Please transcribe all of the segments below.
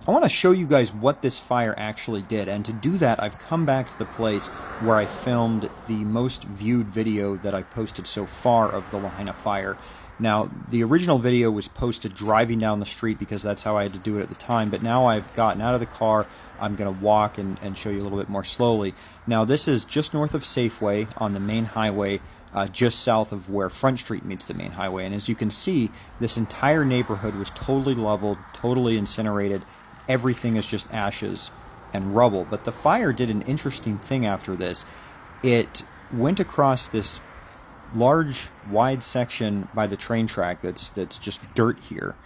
I want to show you guys what this fire actually did, and to do that I've come back to the place where I filmed the most viewed video that I've posted so far of the Lahaina fire. Now, the original video was posted driving down the street because that's how I had to do it at the time, but now I've gotten out of the car. I'm going to walk and show you a little bit more slowly. Now, this is just north of Safeway on the main highway, just south of where Front Street meets the main highway. And as you can see, this entire neighborhood was totally leveled, totally incinerated. Everything is just ashes and rubble. But the fire did an interesting thing after this. It went across this large, wide section by the train track that's just dirt here.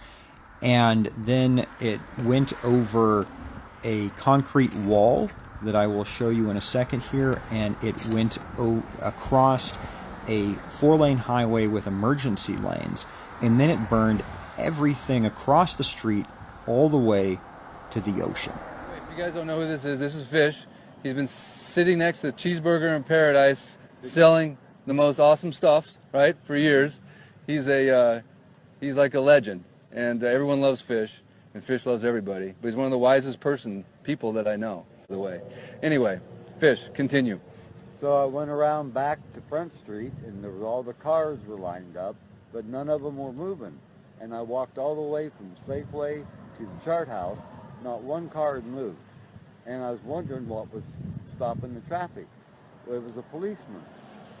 And then it went over a concrete wall that I will show you in a second here, and it went across a 4-lane highway with emergency lanes, and then it burned everything across the street all the way to the ocean. If you guys don't know who this is Fish. He's been sitting next to Cheeseburger in Paradise selling the most awesome stuffs, right, for years. He's like a legend, and everyone loves Fish, and Fish loves everybody. But he's one of the wisest people that I know, by the way. Anyway, Fish, continue. So I went around back to Front Street, and all the cars were lined up, but none of them were moving. And I walked all the way from Safeway to the Chart House. Not one car had moved. And I was wondering what was stopping the traffic. Well, it was a policeman.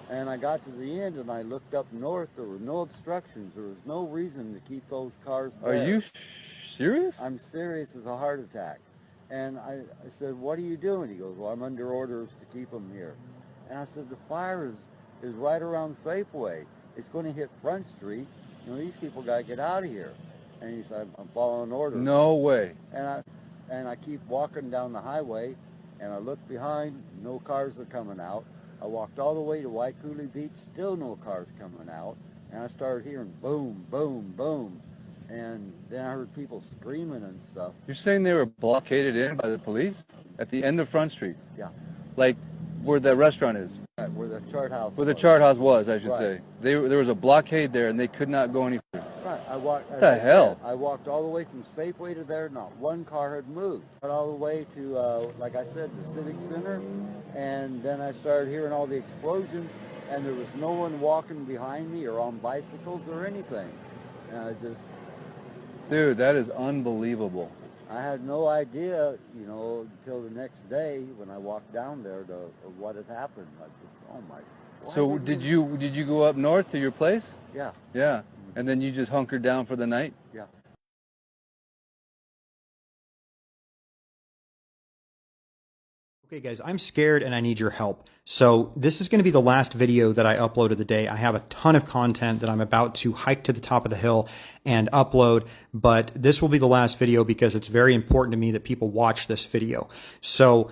And I got to the end, and I looked up north. There were no obstructions. There was no reason to keep those cars there. Are you serious? I'm serious as a heart attack. And I said, what are you doing? He goes, well, I'm under orders to keep them here. And I said, the fire is right around Safeway. It's going to hit Front Street. You know, these people got to get out of here. And he said, I'm following orders. No way. And I keep walking down the highway, and I look behind, no cars are coming out. I walked all the way to Waikuli Beach, still no cars coming out. And I started hearing boom, boom, boom. And then I heard people screaming and stuff. You're saying they were blockaded in by the police at the end of Front Street? Yeah. Like where the restaurant is? Right, where the Chart House Where the Chart House was, I should Right. say. There was a blockade there, and they could not go any further. Right, I walked. What the hell? I walked all the way from Safeway to there. Not one car had moved. Got all the way to, like I said, the Civic Center, and then I started hearing all the explosions, and there was no one walking behind me or on bicycles or anything. And I just, Dude, that is unbelievable. I had no idea, you know, until the next day when I walked down there of what had happened. I just, oh my. So did you go up north to your place? Yeah. Yeah. And then you just hunkered down for the night? Yeah. Okay guys, I'm scared and I need your help. So this is going to be the last video that I upload of the day. I have a ton of content that I'm about to hike to the top of the hill and upload, but this will be the last video because it's very important to me that people watch this video. So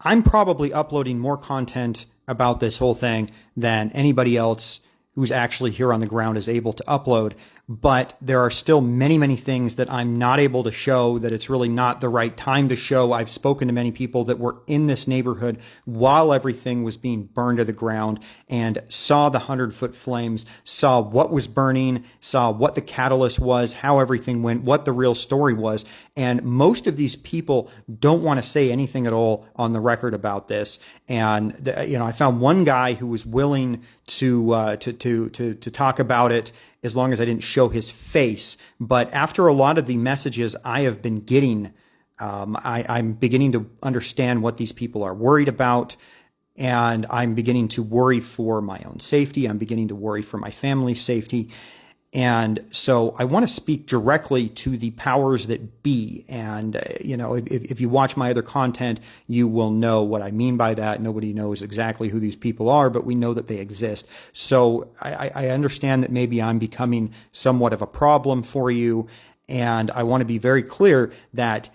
I'm probably uploading more content about this whole thing than anybody else who's actually here on the ground is able to upload. But there are still many, many things that I'm not able to show, that it's really not the right time to show. I've spoken to many people that were in this neighborhood while everything was being burned to the ground and saw the 100-foot flames, saw what was burning, saw what the catalyst was, how everything went, what the real story was. And most of these people don't want to say anything at all on the record about this. And, you know, I found one guy who was willing to talk about it as long as I didn't show his face. But after a lot of the messages I have been getting, I'm beginning to understand what these people are worried about. And I'm beginning to worry for my own safety. I'm beginning to worry for my family's safety. And so I want to speak directly to the powers that be. And, you know, if you watch my other content, you will know what I mean by that. Nobody knows exactly who these people are, but we know that they exist. So I understand that maybe I'm becoming somewhat of a problem for you. And I want to be very clear that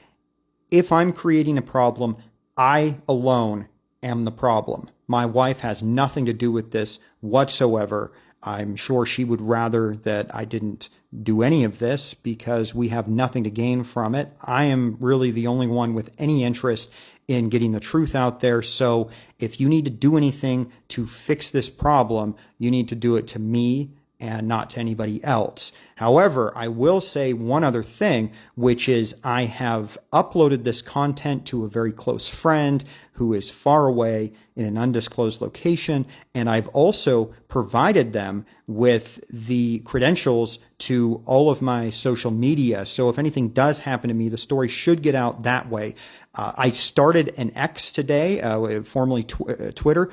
if I'm creating a problem, I alone am the problem. My wife has nothing to do with this whatsoever. I'm sure she would rather that I didn't do any of this because we have nothing to gain from it. I am really the only one with any interest in getting the truth out there. So if you need to do anything to fix this problem, you need to do it to me and not to anybody else. However, I will say one other thing, which is I have uploaded this content to a very close friend who is far away in an undisclosed location, and I've also provided them with the credentials to all of my social media. So if anything does happen to me, the story should get out that way. I started an X today, formerly Twitter.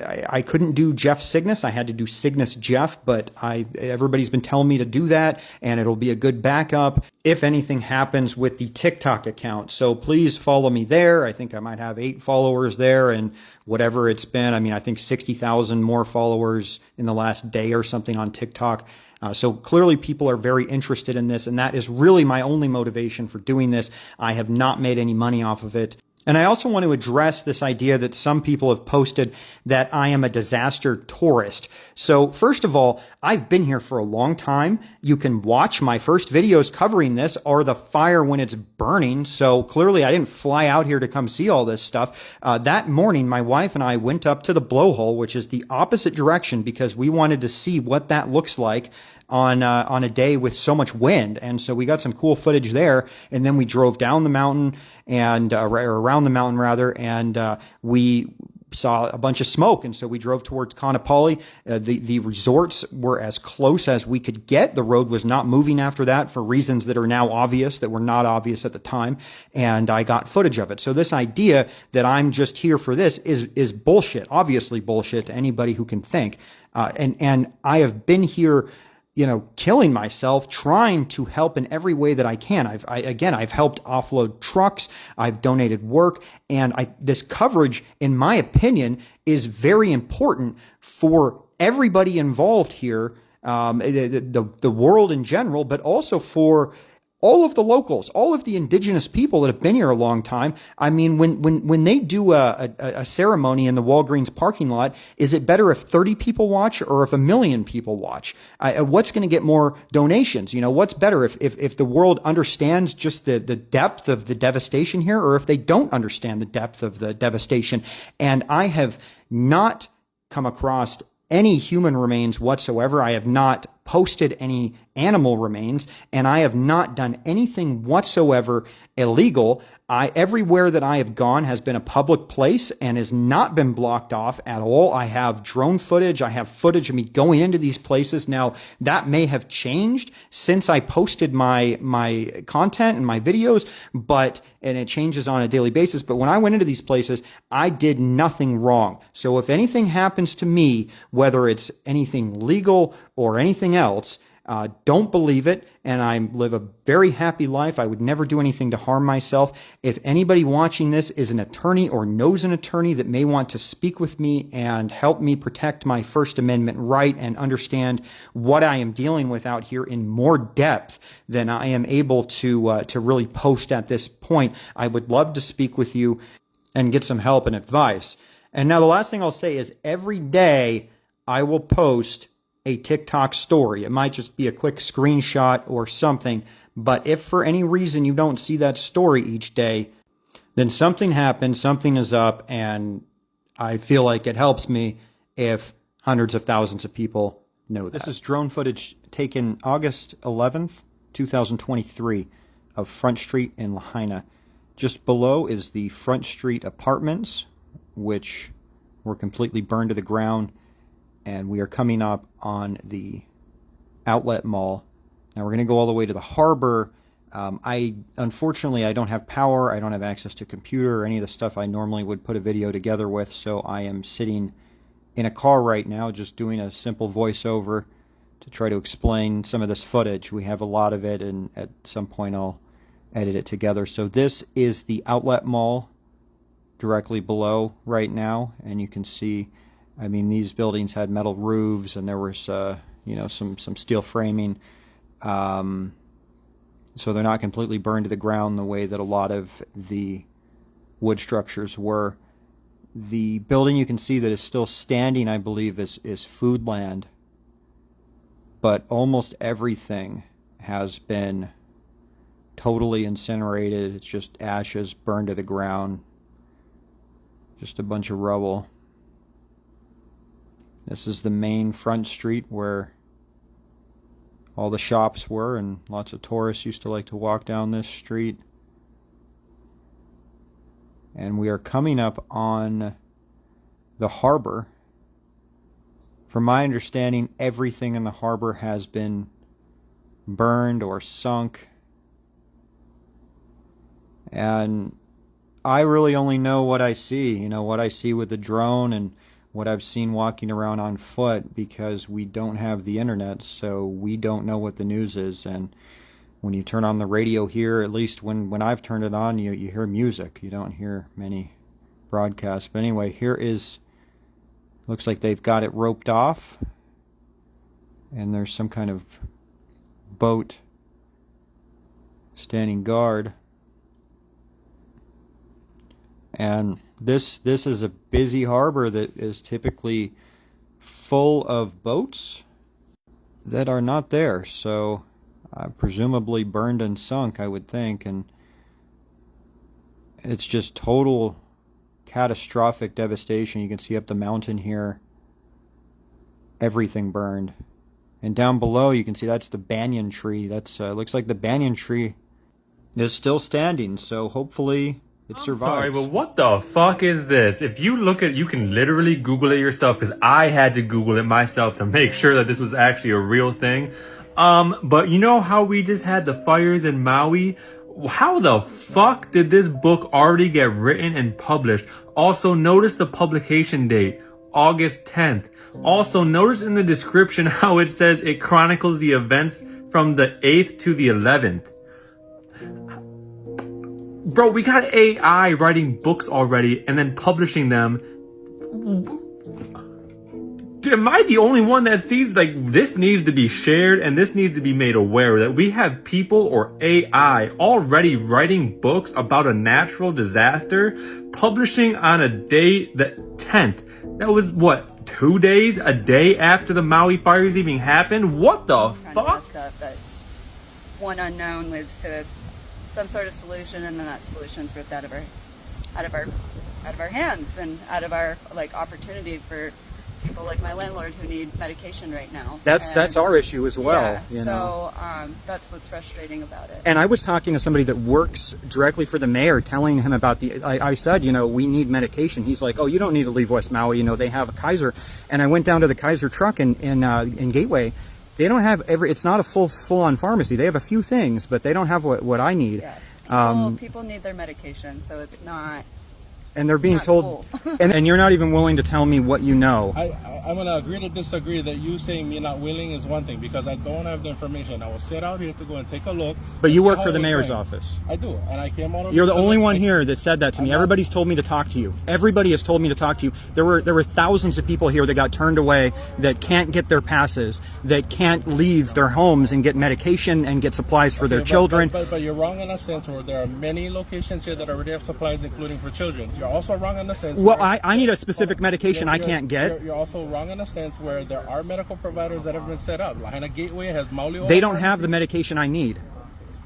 I couldn't do Jeff Cygnus. I had to do Cygnus Jeff, but everybody's been telling me to do that, and it'll be a good backup if anything happens with the TikTok account. So please follow me there. I think I might have 8 followers there, and whatever it's been. I mean, I think 60,000 more followers in the last day or something on TikTok. So clearly people are very interested in this, and that is really my only motivation for doing this. I have not made any money off of it. And I also want to address this idea that some people have posted that I am a disaster tourist. So first of all, I've been here for a long time. You can watch my first videos covering this or the fire when it's burning. So clearly I didn't fly out here to come see all this stuff. That morning, my wife and I went up to the blowhole, which is the opposite direction, because we wanted to see what that looks like on a day with so much wind. And so we got some cool footage there, and then we drove down the mountain and or around the mountain rather, and we saw a bunch of smoke, and so we drove towards Kaanapali. The resorts were as close as we could get. The road was not moving after that for reasons that are now obvious that were not obvious at the time, and I got footage of it. So this idea that I'm just here for this is bullshit, obviously bullshit to anybody who can think. And I have been here, killing myself, trying to help in every way that I can. I've helped offload trucks. I've donated work, and this coverage, in my opinion, is very important for everybody involved here, the world in general, but also for all of the locals, all of the indigenous people that have been here a long time. I mean, when they do a ceremony in the Walgreens parking lot, is it better if 30 people watch or if 1 million people watch? What's going to get more donations? What's better if the world understands just the depth of the devastation here, or if they don't understand the depth of the devastation? And I have not come across any human remains whatsoever. I have not posted any animal remains, and I have not done anything whatsoever illegal. Everywhere that I have gone has been a public place and has not been blocked off at all. I have drone footage. I have footage of me going into these places. Now, that may have changed since I posted my content and my videos, and it changes on a daily basis. But when I went into these places, I did nothing wrong. So if anything happens to me, whether it's anything legal or anything else, don't believe it, and I live a very happy life. I would never do anything to harm myself. If anybody watching this is an attorney or knows an attorney that may want to speak with me and help me protect my First Amendment right and understand what I am dealing with out here in more depth than I am able to really post at this point, I would love to speak with you and get some help and advice. And now the last thing I'll say is every day I will post a TikTok story. It might just be a quick screenshot or something, but if for any reason you don't see that story each day, then something happened, something is up, and I feel like it helps me if hundreds of thousands of people know that. This is drone footage taken August 11th, 2023 of Front Street in Lahaina. Just below is the Front Street apartments, which were completely burned to the ground. And we are coming up on the outlet mall. Now we're going to go all the way to the harbor. Unfortunately, I don't have power. I don't have access to a computer or any of the stuff I normally would put a video together with. So I am sitting in a car right now, just doing a simple voiceover to try to explain some of this footage. We have a lot of it, and at some point I'll edit it together. So this is the outlet mall directly below right now, and you can see, I mean, these buildings had metal roofs, and there was, some steel framing. So they're not completely burned to the ground the way that a lot of the wood structures were. The building you can see that is still standing, I believe, is Foodland. But almost everything has been totally incinerated. It's just ashes burned to the ground. Just a bunch of rubble. This is the main front street where all the shops were, and lots of tourists used to like to walk down this street. And we are coming up on the harbor. From my understanding, everything in the harbor has been burned or sunk. And I really only know what I see, what I see with the drone and what I've seen walking around on foot, because we don't have the internet, so we don't know what the news is. And when you turn on the radio here, at least when I've turned it on, you hear music. You don't hear many broadcasts. But anyway, here is, looks like they've got it roped off, and there's some kind of boat standing guard. And this is a busy harbor that is typically full of boats that are not there, so presumably burned and sunk, I would think. And it's just total catastrophic devastation. You can see up the mountain here, everything burned. And down below you can see that's the banyan tree. That's looks like the banyan tree is still standing, so hopefully it survives. Sorry, but what the fuck is this? If you look at, you can literally Google it yourself, because I had to Google it myself to make sure that this was actually a real thing. But you know how we just had the fires in Maui? How the fuck did this book already get written and published? Also, notice the publication date, August 10th. Also, notice in the description how it says it chronicles the events from the 8th to the 11th. Bro, we got AI writing books already and then publishing them. Am I the only one that sees, like, this needs to be shared and this needs to be made aware that we have people or AI already writing books about a natural disaster, publishing on a day, the 10th. That was, what, 2 days, a day after the Maui fires even happened? What the fuck? That one unknown leads to some sort of solution, and then that solution's ripped out of our hands and out of our opportunity for people like my landlord who need medication right now. That's our issue as well. Yeah, so that's what's frustrating about it. And I was talking to somebody that works directly for the mayor, telling him about I said, we need medication. He's like, oh, you don't need to leave West Maui. They have a Kaiser. And I went down to the Kaiser truck in Gateway. They don't have it's not a full-on pharmacy. They have a few things, but they don't have what I need. Yeah. People need their medication, so it's not. And they're being told, cool. and you're not even willing to tell me what you know. I'm going to agree to disagree that you saying me not willing is one thing, because I don't have the information. I will sit out here to go and take a look. But you work for the mayor's office. I do, and I came out. You're the only one here that said that to me. Everybody's told me to talk to you. Everybody has told me to talk to you. There were thousands of people here that got turned away, that can't get their passes, that can't leave their homes and get medication and get supplies for their children. But you're wrong in a sense where there are many locations here that already have supplies, including for children. You're also wrong in a sense. Well, I need a specific medication I can't get. You're also wrong in a sense where there are medical providers that have been set up. Lahaina Gateway has Maui. They don't have the medication I need.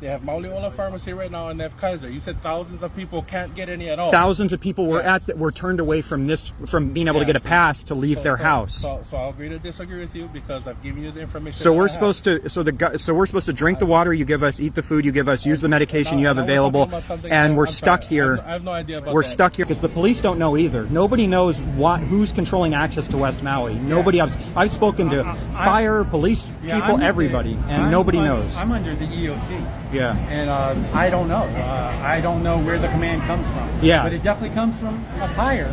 They have Mauliola Pharmacy right now, and they have Kaiser. You said thousands of people can't get any at all. Thousands of people were turned away from being able to get a pass to leave their house. So I'll agree to disagree with you, because I've given you the information. So we're supposed to drink the water you give us, eat the food you give us, use the medication you have available, and we're stuck here. I have no idea about We're stuck here because the police don't know either. Nobody knows who's controlling access to West Maui. Nobody. I've spoken to fire, police people, everybody, and nobody knows. I'm under the EOC. Yeah. And I don't know. I don't know where the command comes from. Yeah. But it definitely comes from up higher.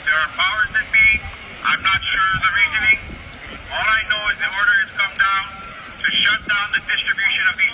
There are powers that be. I'm not sure of the reasoning. All I know is the order has come down to shut down the distribution of the